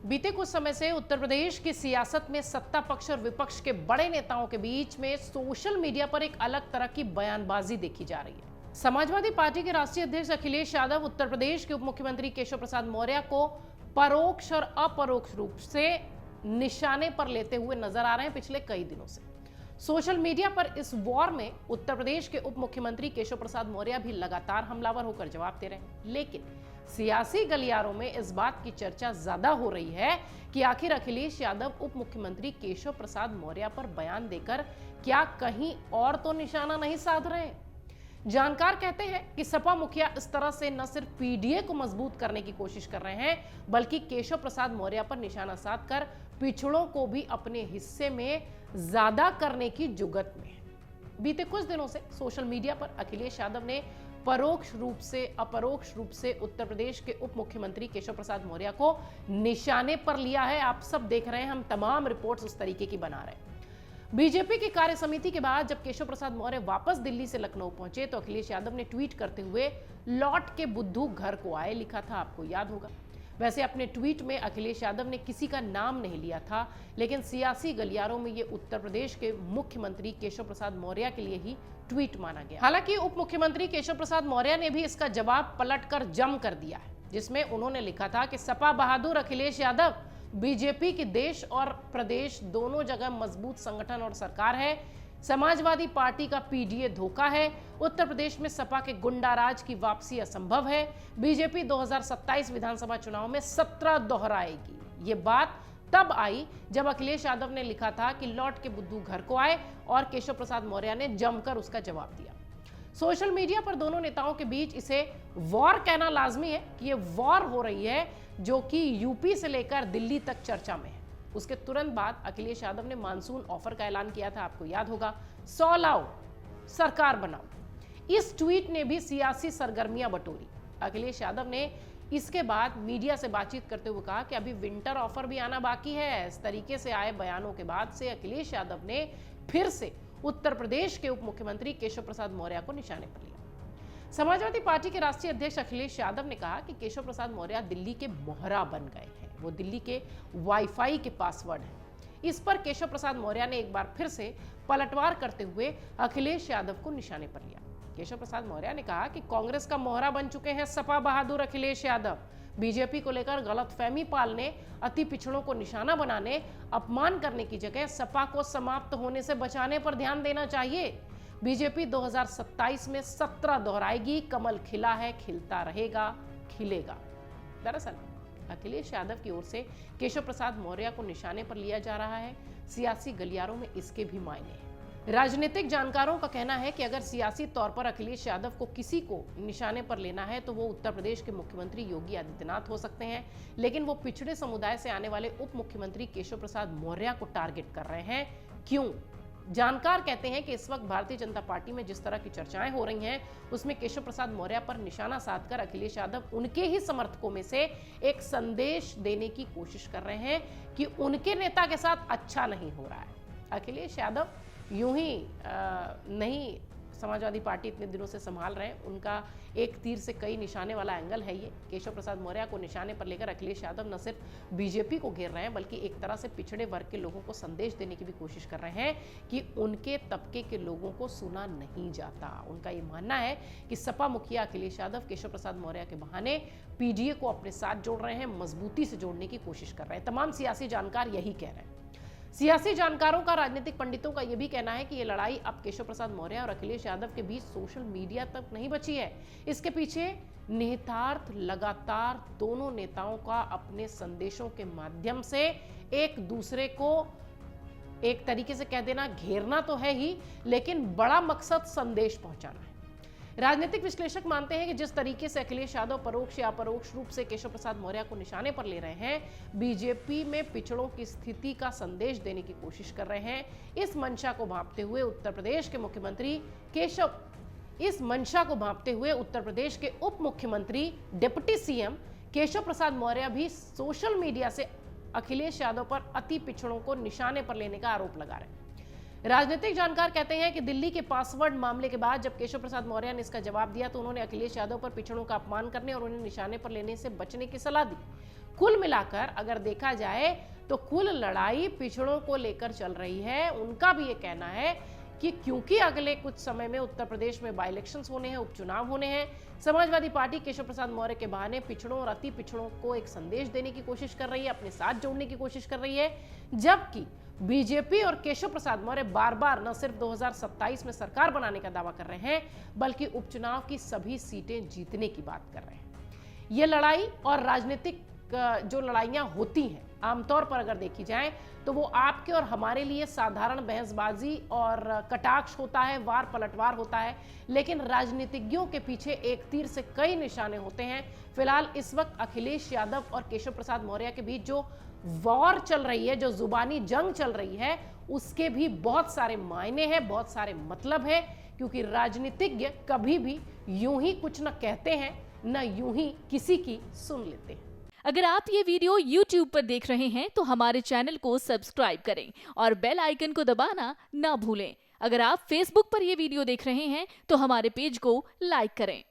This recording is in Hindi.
बीते कुछ समय से उत्तर प्रदेश की सियासत में सत्ता पक्ष और विपक्ष के बड़े नेताओं के बीच में सोशल मीडिया पर एक अलग तरह की बयानबाजी देखी जा रही है। समाजवादी पार्टी के राष्ट्रीय अध्यक्ष अखिलेश यादव उत्तर प्रदेश के उप मुख्यमंत्री केशव प्रसाद मौर्य को परोक्ष और अपरोक्ष रूप से निशाने पर लेते हुए नजर आ रहे हैं पिछले कई दिनों से। सोशल मीडिया पर इस वॉर में उत्तर प्रदेश के उप मुख्यमंत्री केशव प्रसाद मौर्य भी लगातार हमलावर होकर जवाब दे रहे हैं, लेकिन सियासी गलियारों में इस बात की चर्चा ज्यादा हो रही है कि आखिर अखिलेश यादव उप मुख्यमंत्री केशव प्रसाद मौर्य पर बयान देकर क्या कहीं और तो निशाना नहीं साध रहे हैं। जानकार कहते हैं कि सपा मुखिया इस तरह से न सिर्फ पीडीए को मजबूत करने की कोशिश कर रहे हैं, बल्कि केशव प्रसाद मौर्य पर निशाना साधकर पिछड़ों को भी अपने हिस्से में ज्यादा करने की जुगत में है। बीते कुछ दिनों से सोशल मीडिया पर अखिलेश यादव ने परोक्ष रूप से अपरोक्ष रूप से उत्तर प्रदेश के उप मुख्यमंत्री केशव प्रसाद मौर्य को निशाने पर लिया है। आप सब देख रहे हैं, हम तमाम रिपोर्ट्स उस तरीके की बना रहे हैं। बीजेपी की कार्य समिति के बाद जब केशव प्रसाद मौर्य वापस दिल्ली से लखनऊ पहुंचे तो अखिलेश यादव ने ट्वीट करते हुए लौट के बुद्धू घर को आए लिखा था, आपको याद होगा। वैसे अपने ट्वीट में अखिलेश यादव ने किसी का नाम नहीं लिया था, लेकिन सियासी गलियारों में ये उत्तर प्रदेश के मुख्यमंत्री केशव प्रसाद मौर्य के लिए ही ट्वीट माना गया। हालांकि उप मुख्यमंत्री केशव प्रसाद मौर्य ने भी इसका जवाब पलटकर जम कर दिया है, जिसमें उन्होंने लिखा था कि सपा बहादुर अखिलेश यादव बीजेपी की देश और प्रदेश दोनों जगह मजबूत संगठन और सरकार है। समाजवादी पार्टी का पीडीए धोखा है। उत्तर प्रदेश में सपा के गुंडाराज की वापसी असंभव है। बीजेपी 2027 विधानसभा चुनाव में 17 दोहराएगी। ये बात तब आई जब अखिलेश यादव ने लिखा था कि लौट के बुद्धू घर को आए और केशव प्रसाद मौर्य ने जमकर उसका जवाब दिया। सोशल मीडिया पर दोनों नेताओं के बीच इसे वॉर कहना लाजमी है कि ये वॉर हो रही है जो कि यूपी से लेकर दिल्ली तक चर्चा में है। उसके तुरंत बाद अखिलेश यादव ने मानसून ऑफर का ऐलान किया था, आपको याद होगा, 100 लाओ सरकार बनाओ। इस ट्वीट ने भी सियासी सरगर्मियां बटोरी। अखिलेश यादव ने इसके बाद मीडिया से बातचीत करते हुए कहा कि अभी विंटर ऑफर भी आना बाकी है। इस तरीके से आए बयानों के बाद से अखिलेश यादव ने फिर से उत्तर प्रदेश के उप मुख्यमंत्री केशव प्रसाद मौर्य को निशाने पर लिया। समाजवादी पार्टी के राष्ट्रीय अध्यक्ष अखिलेश यादव ने कहा कि केशव प्रसाद मौर्य दिल्ली के मोहरा बन गए हैं, वो दिल्ली के वाईफाई के पासवर्ड हैं। इस पर केशव प्रसाद मौर्य ने एक बार फिर से पलटवार करते हुए अखिलेश यादव को निशाने पर लिया। केशव प्रसाद मौर्य ने कहा कि कांग्रेस का मोहरा बन चुके हैं सपा बहादुर अखिलेश यादव। बीजेपी को लेकर गलतफहमी पालने, अति पिछड़ों को निशाना बनाने, अपमान करने की जगह सपा को समाप्त होने से बचाने पर ध्यान देना चाहिए। बीजेपी 2027 में 17 दोहराएगी। कमल खिला है, खिलता रहेगा, खिलेगा। दरअसल अखिलेश यादव की ओर से केशव प्रसाद मौर्य को निशाने पर लिया जा रहा है। सियासी गलियारों में इसके भी मायने हैं। राजनीतिक जानकारों का कहना है कि अगर सियासी तौर पर अखिलेश यादव को किसी को निशाने पर लेना है तो वो उत्तर प्रदेश के मुख्यमंत्री योगी आदित्यनाथ हो सकते हैं, लेकिन वो पिछड़े समुदाय से आने वाले उप मुख्यमंत्री केशव प्रसाद मौर्य को टारगेट कर रहे हैं। क्यों? जानकार कहते हैं कि इस वक्त भारतीय जनता पार्टी में जिस तरह की चर्चाएं हो रही हैं, उसमें केशव प्रसाद मौर्य पर निशाना साधकर अखिलेश यादव उनके ही समर्थकों में से एक संदेश देने की कोशिश कर रहे हैं कि उनके नेता के साथ अच्छा नहीं हो रहा है। अखिलेश यादव यूं ही नहीं समाजवादी पार्टी इतने दिनों से संभाल रहे हैं, उनका एक तीर से कई निशाने वाला एंगल है ये। केशव प्रसाद मौर्य को निशाने पर लेकर अखिलेश यादव न सिर्फ बीजेपी को घेर रहे हैं, बल्कि एक तरह से पिछड़े वर्ग के लोगों को संदेश देने की भी कोशिश कर रहे हैं कि उनके तबके के लोगों को सुना नहीं जाता। उनका ये मानना है कि सपा मुखिया अखिलेश यादव केशव प्रसाद मौर्य के बहाने पीडीए को अपने साथ जोड़ रहे हैं, मजबूती से जोड़ने की कोशिश कर रहे हैं। तमाम सियासी जानकार यही कह रहे हैं। सियासी जानकारों का, राजनीतिक पंडितों का यह भी कहना है कि यह लड़ाई अब केशव प्रसाद मौर्य और अखिलेश यादव के बीच सोशल मीडिया तक नहीं बची है। इसके पीछे निहितार्थ लगातार दोनों नेताओं का अपने संदेशों के माध्यम से एक दूसरे को एक तरीके से कह देना, घेरना तो है ही, लेकिन बड़ा मकसद संदेश पहुंचाना है। राजनीतिक विश्लेषक मानते हैं कि जिस तरीके से अखिलेश यादव परोक्ष या अपरोक्ष रूप से केशव प्रसाद मौर्य को निशाने पर ले रहे हैं, बीजेपी में पिछड़ों की स्थिति का संदेश देने की कोशिश कर रहे हैं। इस मंशा को भांपते हुए उत्तर प्रदेश के उप मुख्यमंत्री डिप्टी सीएम केशव प्रसाद मौर्य भी सोशल मीडिया से अखिलेश यादव पर अति पिछड़ों को निशाने पर लेने का आरोप लगा रहे हैं। राजनीतिक जानकार कहते हैं कि दिल्ली के पासवर्ड मामले के बाद जब केशव प्रसाद मौर्य ने इसका जवाब दिया तो उन्होंने अखिलेश यादव पर पिछड़ों का अपमान करने और उन्हें निशाने पर लेने से बचने की सलाह दी। कुल मिलाकर अगर देखा जाए तो कुल लड़ाई पिछड़ों को लेकर चल रही है। उनका भी ये कहना है कि क्योंकि अगले कुछ समय में उत्तर प्रदेश में बाई इलेक्शंस होने हैं, उपचुनाव होने हैं, समाजवादी पार्टी केशव प्रसाद मौर्य के बहाने पिछड़ों और अति पिछड़ों को एक संदेश देने की कोशिश कर रही है, अपने साथ जोड़ने की कोशिश कर रही है। जबकि बीजेपी और केशव प्रसाद मौर्य बार बार न सिर्फ 2027 में सरकार बनाने का दावा कर रहे हैं, बल्कि उपचुनाव की सभी सीटें जीतने की बात कर रहे हैं। ये लड़ाई और राजनीतिक जो लड़ाइयां होती हैं आमतौर पर अगर देखी जाए तो वो आपके और हमारे लिए साधारण बहसबाजी और कटाक्ष होता है, वार पलटवार होता है, लेकिन राजनीतिज्ञों के पीछे एक तीर से कई निशाने होते हैं। फिलहाल इस वक्त अखिलेश यादव और केशव प्रसाद मौर्य के बीच जो वॉर चल रही है, जो जुबानी जंग चल रही है, उसके भी बहुत सारे मायने हैं, बहुत सारे मतलब है, क्योंकि राजनीतिज्ञ कभी भी यूं ही कुछ न कहते हैं न यूं ही किसी की सुन लेते हैं। अगर आप ये वीडियो YouTube पर देख रहे हैं तो हमारे चैनल को सब्सक्राइब करें और बेल आइकन को दबाना ना भूलें। अगर आप Facebook पर ये वीडियो देख रहे हैं तो हमारे पेज को लाइक करें।